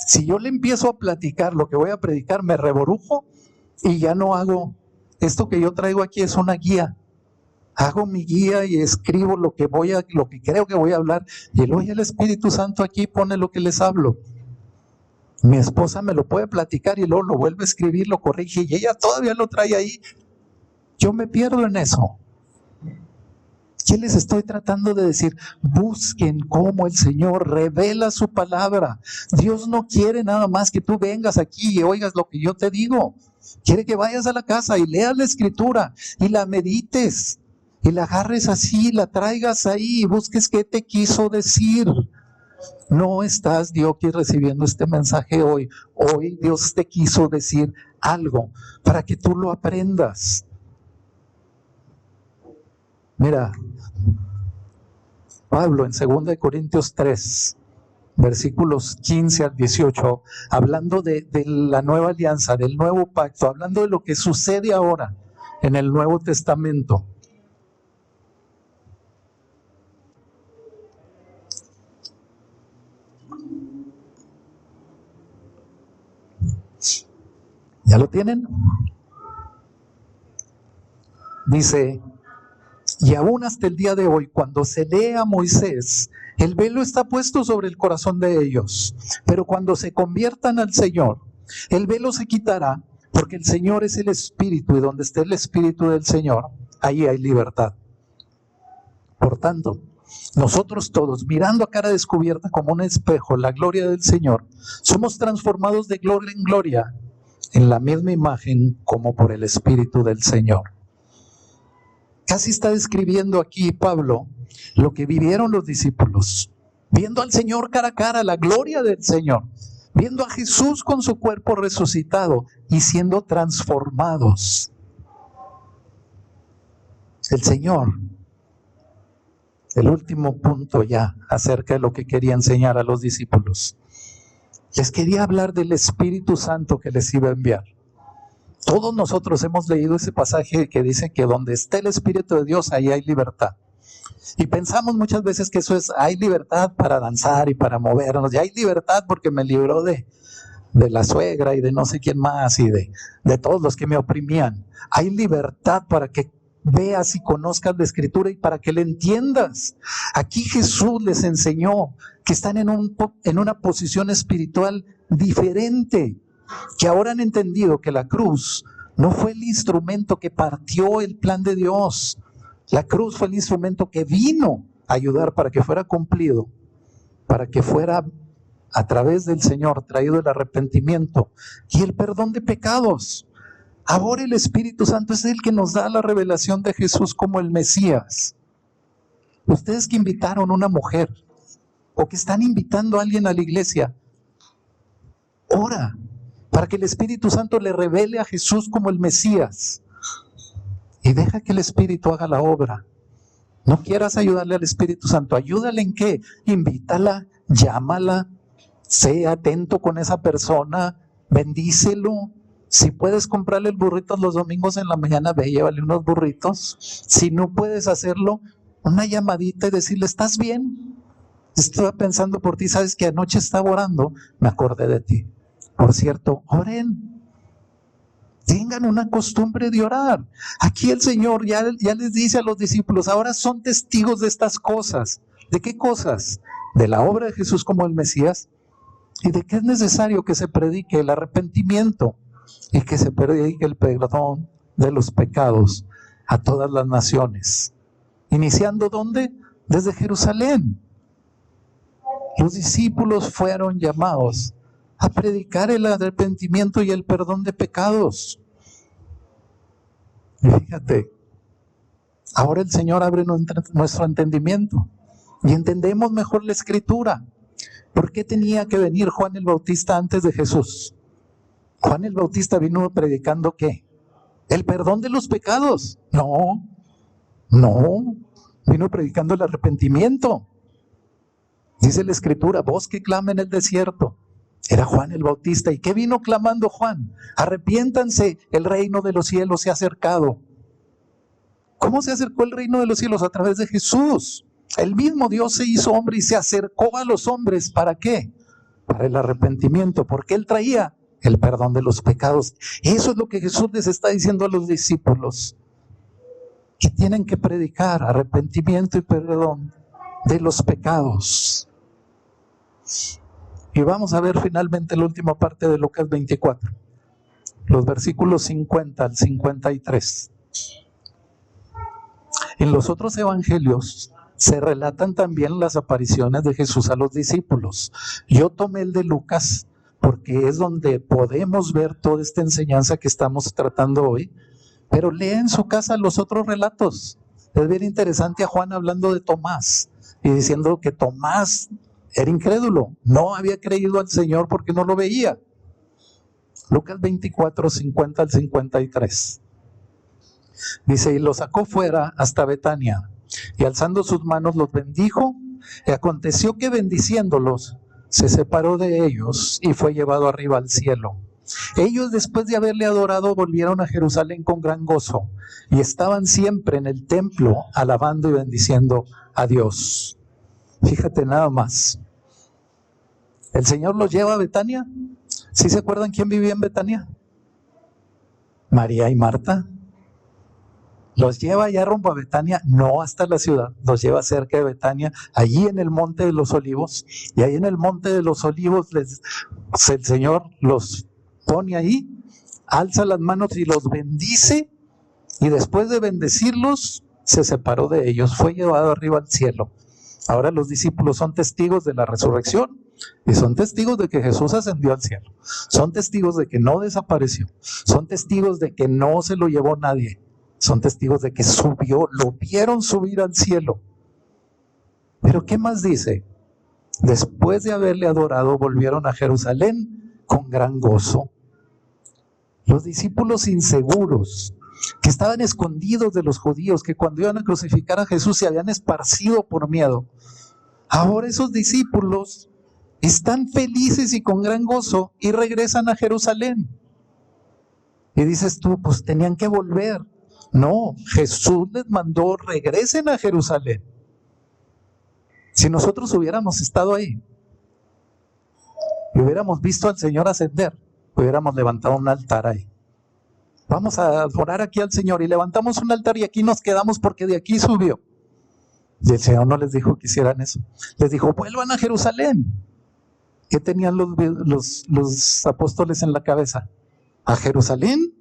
Speaker 1: Si yo le empiezo a platicar lo que voy a predicar, me reborujo y ya no hago. Esto que yo traigo aquí es una guía. Hago mi guía y escribo lo que creo que voy a hablar. Y luego el Espíritu Santo aquí pone lo que les hablo. Mi esposa me lo puede platicar y luego lo vuelve a escribir, lo corrige y ella todavía lo trae ahí. Yo me pierdo en eso. ¿Qué les estoy tratando de decir? Busquen cómo el Señor revela su palabra. Dios no quiere nada más que tú vengas aquí y oigas lo que yo te digo. Quiere que vayas a la casa y leas la Escritura y la medites y la agarres así, la traigas ahí y busques qué te quiso decir. No estás, Dios, aquí recibiendo este mensaje hoy. Hoy Dios te quiso decir algo para que tú lo aprendas. Mira, Pablo en 2 Corintios 3, versículos 15 al 18, hablando de la nueva alianza, del nuevo pacto, hablando de lo que sucede ahora en el Nuevo Testamento. ¿Ya lo tienen? Dice, y aún hasta el día de hoy, cuando se lee a Moisés, el velo está puesto sobre el corazón de ellos. Pero cuando se conviertan al Señor, el velo se quitará, porque el Señor es el Espíritu, y donde esté el Espíritu del Señor, ahí hay libertad. Por tanto, nosotros todos, mirando a cara descubierta como un espejo la gloria del Señor, somos transformados de gloria en gloria, en la misma imagen como por el Espíritu del Señor. Casi está describiendo aquí Pablo lo que vivieron los discípulos, viendo al Señor cara a cara, la gloria del Señor, viendo a Jesús con su cuerpo resucitado y siendo transformados. El Señor, el último punto ya acerca de lo que quería enseñar a los discípulos. Les quería hablar del Espíritu Santo que les iba a enviar. Todos nosotros hemos leído ese pasaje que dice que donde esté el Espíritu de Dios, ahí hay libertad. Y pensamos muchas veces que eso es, hay libertad para danzar y para movernos, y hay libertad porque me libró de la suegra y de no sé quién más y de todos los que me oprimían. Hay libertad para que veas y conozcas la Escritura y para que la entiendas. Aquí Jesús les enseñó que están en una posición espiritual diferente, que ahora han entendido que la cruz no fue el instrumento que partió el plan de Dios. La cruz fue el instrumento que vino a ayudar para que fuera cumplido, para que fuera a través del Señor traído el arrepentimiento y el perdón de pecados. Ahora el Espíritu Santo es el que nos da la revelación de Jesús como el Mesías. Ustedes que invitaron a una mujer o que están invitando a alguien a la iglesia, ora para que el Espíritu Santo le revele a Jesús como el Mesías. Y deja que el Espíritu haga la obra. No quieras ayudarle al Espíritu Santo. Ayúdale en qué. Invítala, llámala, sé atento con esa persona, bendícelo. Si puedes comprarle el burrito los domingos en la mañana, ve, llévale unos burritos. Si no puedes hacerlo, una llamadita y decirle, ¿estás bien? Estaba pensando por ti, sabes que anoche estaba orando, me acordé de ti. Por cierto, oren. Tengan una costumbre de orar. Aquí el Señor ya les dice a los discípulos, ahora son testigos de estas cosas. ¿De qué cosas? De la obra de Jesús como el Mesías y de que es necesario que se predique el arrepentimiento y que se predique el perdón de los pecados a todas las naciones. ¿Iniciando dónde? Desde Jerusalén. Los discípulos fueron llamados a predicar el arrepentimiento y el perdón de pecados. Y fíjate, ahora el Señor abre nuestro entendimiento y entendemos mejor la Escritura. ¿Por qué tenía que venir Juan el Bautista antes de Jesús? Juan el Bautista vino predicando ¿qué? ¿El perdón de los pecados? No, vino predicando el arrepentimiento. Dice la Escritura, voz que clama en el desierto. Era Juan el Bautista. ¿Y qué vino clamando Juan? Arrepiéntanse, el reino de los cielos se ha acercado. ¿Cómo se acercó el reino de los cielos? A través de Jesús. El mismo Dios se hizo hombre y se acercó a los hombres. ¿Para qué? Para el arrepentimiento, porque Él traía el perdón de los pecados. Eso es lo que Jesús les está diciendo a los discípulos, que tienen que predicar arrepentimiento y perdón de los pecados. Y vamos a ver finalmente la última parte de Lucas 24, los versículos 50 al 53. En los otros evangelios se relatan también las apariciones de Jesús a los discípulos. Yo tomé el de Lucas porque es donde podemos ver toda esta enseñanza que estamos tratando hoy, pero lea en su casa los otros relatos. Es bien interesante a Juan hablando de Tomás y diciendo que Tomás era incrédulo, no había creído al Señor porque no lo veía. Lucas 24, 50 al 53. Dice, y los sacó fuera hasta Betania, y alzando sus manos los bendijo, y aconteció que bendiciéndolos, se separó de ellos y fue llevado arriba al cielo. Ellos, después de haberle adorado, volvieron a Jerusalén con gran gozo, y estaban siempre en el templo, alabando y bendiciendo a Dios. Fíjate nada más. El Señor los lleva a Betania. ¿Sí se acuerdan quién vivía en Betania? María y Marta. Los lleva allá rumbo a Betania, no hasta la ciudad, los lleva cerca de Betania, allí en el Monte de los Olivos. Y ahí en el Monte de los Olivos el Señor los pone ahí, alza las manos y los bendice. Y después de bendecirlos, se separó de ellos, fue llevado arriba al cielo. Ahora los discípulos son testigos de la resurrección y son testigos de que Jesús ascendió al cielo. Son testigos de que no desapareció. Son testigos de que no se lo llevó nadie. Son testigos de que subió, lo vieron subir al cielo. Pero ¿qué más dice? Después de haberle adorado, volvieron a Jerusalén con gran gozo. Los discípulos inseguros, que estaban escondidos de los judíos, que cuando iban a crucificar a Jesús se habían esparcido por miedo. Ahora esos discípulos Están felices y con gran gozo y regresan a Jerusalén. Y dices tú, pues tenían que volver. No, Jesús les mandó, regresen a Jerusalén. Si nosotros hubiéramos estado ahí y hubiéramos visto al Señor ascender, hubiéramos levantado un altar ahí. Vamos a adorar aquí al Señor y levantamos un altar y aquí nos quedamos porque de aquí subió. Y el Señor no les dijo que hicieran eso. Les dijo, vuelvan a Jerusalén. ¿Qué tenían los apóstoles en la cabeza? ¿A Jerusalén?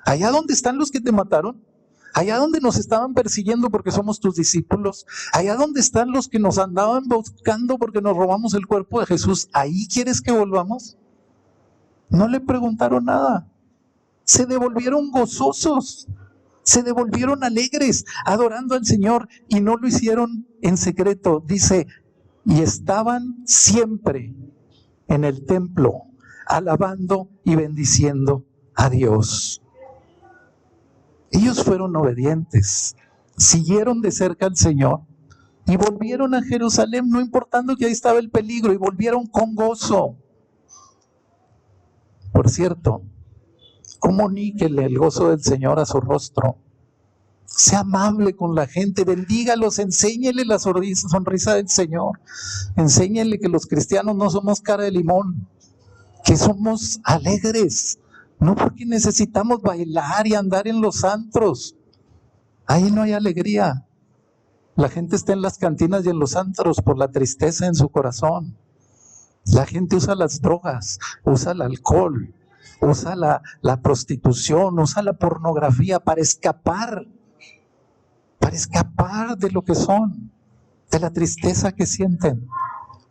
Speaker 1: ¿Allá donde están los que te mataron? ¿Allá donde nos estaban persiguiendo porque somos tus discípulos? ¿Allá donde están los que nos andaban buscando porque nos robamos el cuerpo de Jesús? ¿Ahí quieres que volvamos? No le preguntaron nada. Se devolvieron gozosos, se devolvieron alegres, adorando al Señor, y no lo hicieron en secreto. Dice, y estaban siempre en el templo, alabando y bendiciendo a Dios. Ellos fueron obedientes, siguieron de cerca al Señor y volvieron a Jerusalén, no importando que ahí estaba el peligro, y volvieron con gozo. Por cierto, comuníquele el gozo del Señor a su rostro. Sea amable con la gente, bendígalos, enséñele la sonrisa del Señor. Enséñele que los cristianos no somos cara de limón, que somos alegres, no porque necesitamos bailar y andar en los antros. Ahí no hay alegría. La gente está en las cantinas y en los antros por la tristeza en su corazón. La gente usa las drogas, usa el alcohol, usa la prostitución, usa la pornografía para escapar de lo que son, de la tristeza que sienten.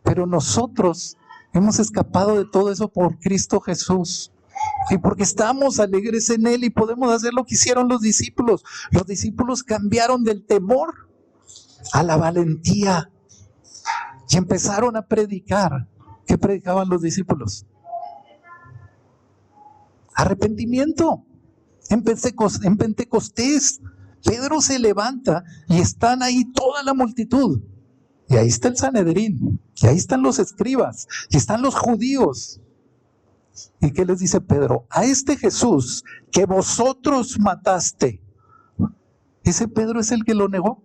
Speaker 1: Pero nosotros hemos escapado de todo eso por Cristo Jesús. Y porque estamos alegres en Él y podemos hacer lo que hicieron los discípulos. Los discípulos cambiaron del temor a la valentía y empezaron a predicar. ¿Qué predicaban los discípulos? Arrepentimiento. En Pentecostés, Pedro se levanta y están ahí toda la multitud. Y ahí está el Sanedrín, y ahí están los escribas, y están los judíos. ¿Y qué les dice Pedro? A este Jesús que vosotros mataste. Ese Pedro es el que lo negó.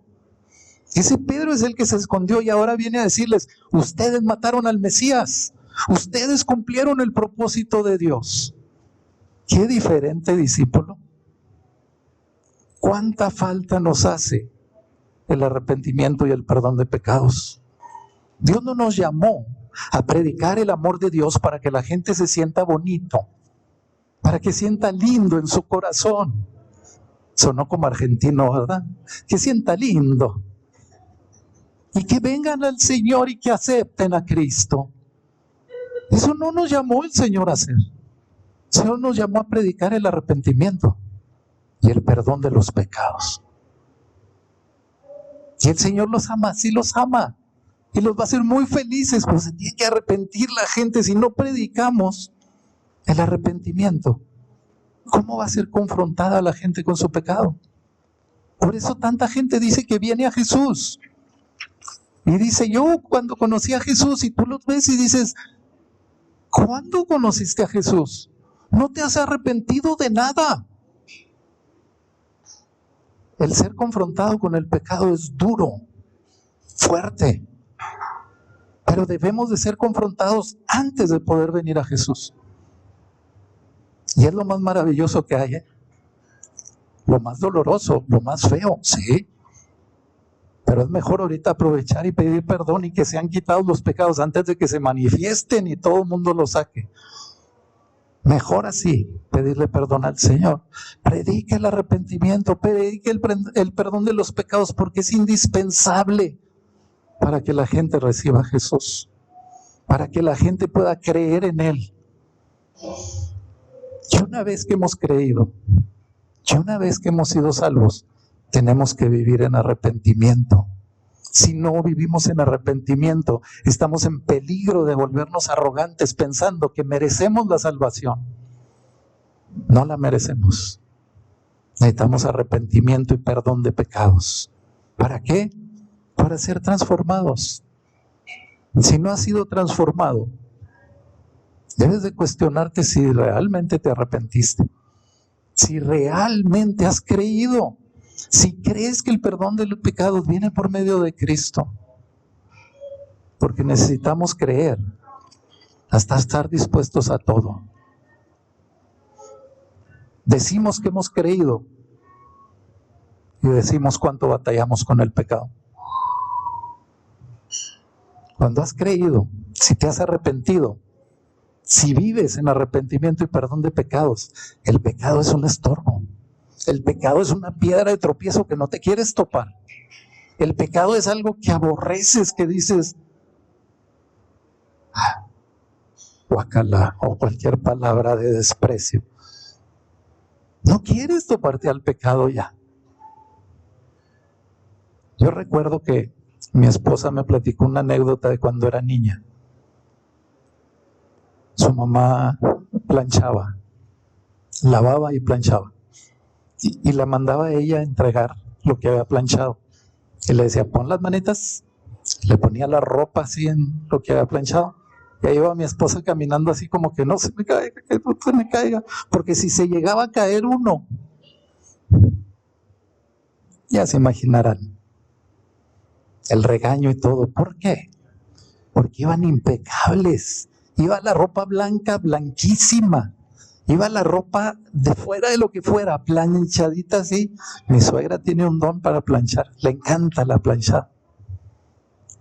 Speaker 1: Ese Pedro es el que se escondió y ahora viene a decirles, ustedes mataron al Mesías, ustedes cumplieron el propósito de Dios. Qué diferente discípulo. ¿Cuánta falta nos hace el arrepentimiento y el perdón de pecados? Dios no nos llamó a predicar el amor de Dios para que la gente se sienta bonito, para que sienta lindo en su corazón. Sonó como argentino, ¿verdad? Que sienta lindo. Y que vengan al Señor y que acepten a Cristo. Eso no nos llamó el Señor a hacer. El Señor nos llamó a predicar el arrepentimiento y el perdón de los pecados. Y el Señor los ama, sí los ama. Y los va a hacer muy felices, pues se tiene que arrepentir la gente. Si no predicamos el arrepentimiento, ¿cómo va a ser confrontada la gente con su pecado? Por eso tanta gente dice que viene a Jesús. Y dice, yo cuando conocí a Jesús, y tú los ves y dices, ¿cuándo conociste a Jesús? No te has arrepentido de nada. El ser confrontado con el pecado es duro, fuerte. Pero debemos de ser confrontados antes de poder venir a Jesús. Y es lo más maravilloso que hay, ¿eh? Lo más doloroso, lo más feo, sí. Pero es mejor ahorita aprovechar y pedir perdón y que sean quitados los pecados antes de que se manifiesten y todo el mundo los saque. Mejor así, pedirle perdón al Señor. Predique el arrepentimiento, predique el perdón de los pecados, porque es indispensable para que la gente reciba a Jesús, para que la gente pueda creer en Él. Y una vez que hemos creído, y una vez que hemos sido salvos, tenemos que vivir en arrepentimiento. Si no vivimos en arrepentimiento, estamos en peligro de volvernos arrogantes pensando que merecemos la salvación. No la merecemos. Necesitamos arrepentimiento y perdón de pecados. ¿Para qué? Para ser transformados. Si no has sido transformado, debes de cuestionarte si realmente te arrepentiste, si realmente has creído, si crees que el perdón de los pecados viene por medio de Cristo. Porque necesitamos creer hasta estar dispuestos a todo. Decimos que hemos creído y decimos cuánto batallamos con el pecado. Cuando has creído, si te has arrepentido, si vives en arrepentimiento y perdón de pecados, el pecado es un estorbo. El pecado es una piedra de tropiezo que no te quieres topar. El pecado es algo que aborreces, que dices, guácala, o cualquier palabra de desprecio. No quieres toparte al pecado ya. Yo recuerdo que mi esposa me platicó una anécdota de cuando era niña. Su mamá planchaba, lavaba y planchaba. Y la mandaba a ella a entregar lo que había planchado. Y le decía, pon las manitas, le ponía la ropa así en lo que había planchado. Y ahí iba mi esposa caminando así como que no se me caiga, que no se me caiga. Porque si se llegaba a caer uno, ya se imaginarán el regaño y todo. ¿Por qué? Porque iban impecables. Iba la ropa blanca, blanquísima. Iba la ropa de fuera de lo que fuera, planchadita así. Mi suegra tiene un don para planchar, le encanta la planchada.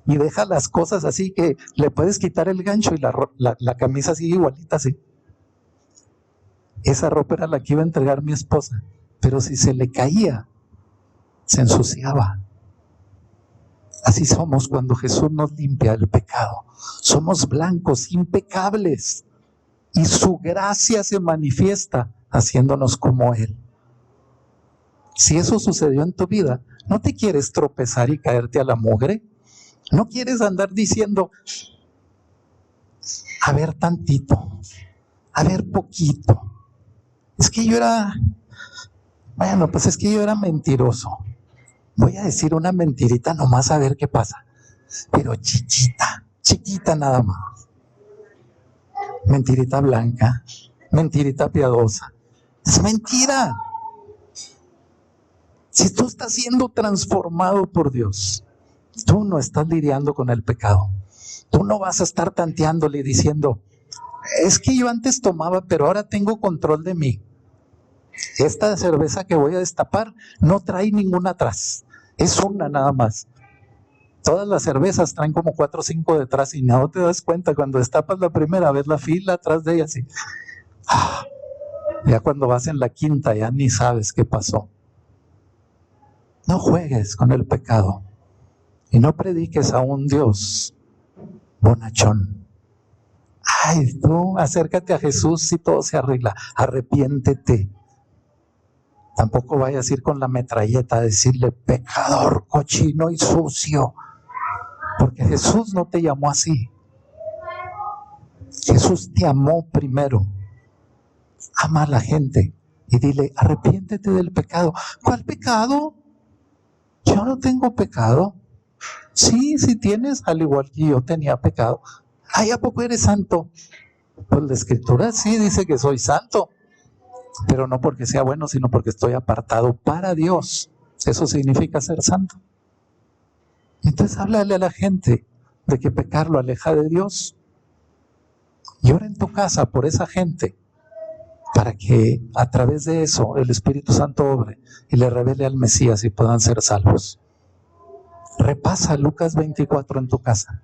Speaker 1: Y deja las cosas así que le puedes quitar el gancho y la camisa así igualita así. Esa ropa era la que iba a entregar mi esposa, pero si se le caía, se ensuciaba. Así somos cuando Jesús nos limpia el pecado. Somos blancos, impecables. Y su gracia se manifiesta haciéndonos como Él. Si eso sucedió en tu vida, ¿no te quieres tropezar y caerte a la mugre? ¿No quieres andar diciendo, a ver tantito, a ver poquito? Es que yo era mentiroso. Voy a decir una mentirita nomás a ver qué pasa. Pero chiquita nada más. Mentirita blanca, mentirita piadosa. Es mentira. Si tú estás siendo transformado por Dios, tú no estás lidiando con el pecado. Tú no vas a estar tanteándole y diciendo, es que yo antes tomaba, pero ahora tengo control de mí. Esta cerveza que voy a destapar no trae ninguna atrás. Es una nada más. Todas las cervezas traen como 4 o 5 detrás y no te das cuenta. Cuando destapas la primera, ves la fila atrás de ella así. Ya cuando vas en la quinta ya ni sabes qué pasó. No juegues con el pecado y no prediques a un Dios bonachón. Ay, tú acércate a Jesús y todo se arregla. Arrepiéntete. Tampoco vayas a ir con la metralleta a decirle pecador, cochino y sucio. Porque Jesús no te llamó así. Jesús te amó primero. Ama a la gente y dile, arrepiéntete del pecado. ¿Cuál pecado? Yo no tengo pecado. Sí tienes, al igual que yo tenía pecado. Ay, ¿a poco eres santo? Pues la Escritura sí dice que soy santo, pero no porque sea bueno, sino porque estoy apartado para Dios. Eso significa ser santo. Entonces háblale a la gente de que pecar lo aleja de Dios. Y ora en tu casa por esa gente, para que a través de eso el Espíritu Santo obre y le revele al Mesías y puedan ser salvos. Repasa Lucas 24 en tu casa.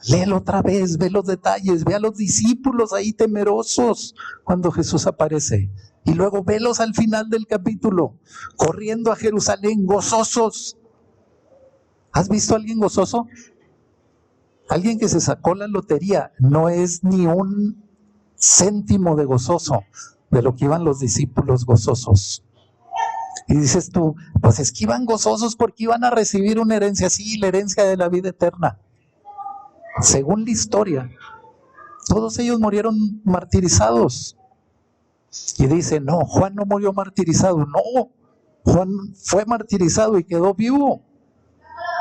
Speaker 1: Léelo otra vez, ve los detalles, ve a los discípulos ahí temerosos cuando Jesús aparece. Y luego velos al final del capítulo, corriendo a Jerusalén, gozosos. ¿Has visto a alguien gozoso? Alguien que se sacó la lotería no es ni un céntimo de gozoso de lo que iban los discípulos gozosos. Y dices tú, pues es que iban gozosos porque iban a recibir una herencia, sí, la herencia de la vida eterna. Según la historia, todos ellos murieron martirizados. Y dice, no, Juan no murió martirizado. No, Juan fue martirizado y quedó vivo.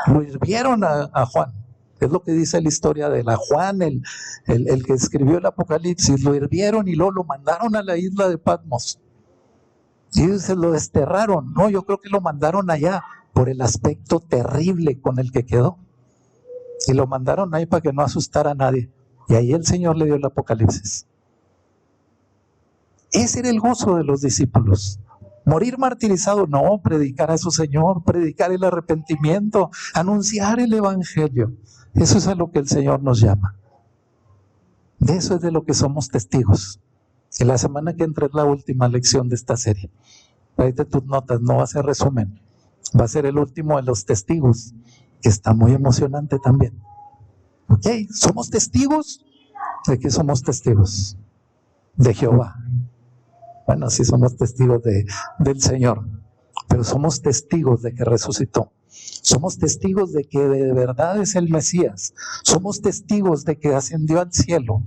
Speaker 1: Lo hirvieron a Juan Es lo que dice la historia de Juan, el que escribió el Apocalipsis. Lo hirvieron y luego lo mandaron a la isla de Patmos. Y se lo desterraron. No, yo creo que lo mandaron allá por el aspecto terrible con el que quedó. Y lo mandaron ahí para que no asustara a nadie. Y ahí el Señor le dio el Apocalipsis. Ese era el gozo de los discípulos. Morir martirizado, no, predicar a su Señor, predicar el arrepentimiento, anunciar el Evangelio. Eso es a lo que el Señor nos llama. De eso es de lo que somos testigos. Y la semana que entra es la última lección de esta serie. Tráete tus notas, no va a ser resumen. Va a ser el último de los testigos, que está muy emocionante también. ¿Ok? ¿Somos testigos? ¿De qué somos testigos? De Jehová. Bueno, sí somos testigos del Señor, pero somos testigos de que resucitó. Somos testigos de que de verdad es el Mesías. Somos testigos de que ascendió al cielo.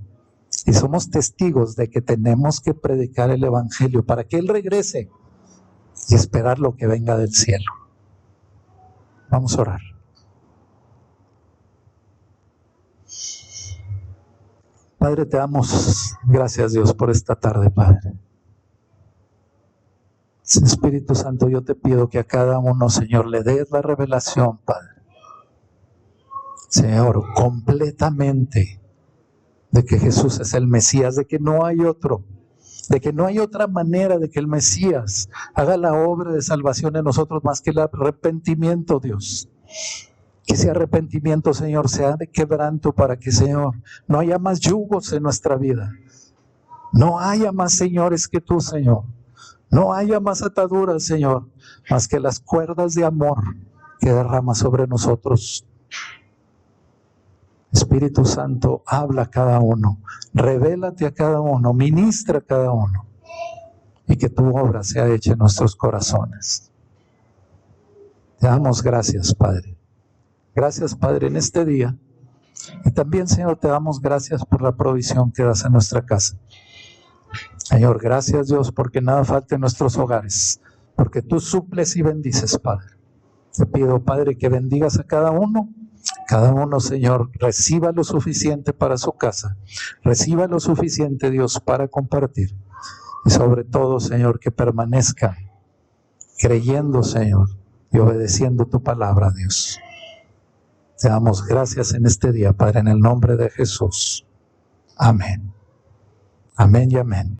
Speaker 1: Y somos testigos de que tenemos que predicar el Evangelio para que Él regrese y esperar lo que venga del cielo. Vamos a orar. Padre, te damos gracias, Dios, por esta tarde, Padre. Espíritu Santo, yo te pido que a cada uno, Señor, le des la revelación, Padre. Señor, completamente de que Jesús es el Mesías, de que no hay otro, de que no hay otra manera de que el Mesías haga la obra de salvación en nosotros más que el arrepentimiento, Dios. Que ese arrepentimiento, Señor, sea de quebranto para que, Señor, no haya más yugos en nuestra vida. No haya más señores que tú, Señor. No haya más ataduras, Señor, más que las cuerdas de amor que derrama sobre nosotros. Espíritu Santo, habla a cada uno, revélate a cada uno, ministra a cada uno, y que tu obra sea hecha en nuestros corazones. Te damos gracias, Padre. Gracias, Padre, en este día. Y también, Señor, te damos gracias por la provisión que das a nuestra casa. Señor, gracias, Dios, porque nada falta en nuestros hogares, porque tú suples y bendices, Padre. Te pido, Padre, que bendigas a cada uno, Señor, reciba lo suficiente para su casa, reciba lo suficiente, Dios, para compartir. Y sobre todo, Señor, que permanezca creyendo, Señor, y obedeciendo tu palabra, Dios. Te damos gracias en este día, Padre, en el nombre de Jesús. Amén. Amén y amén.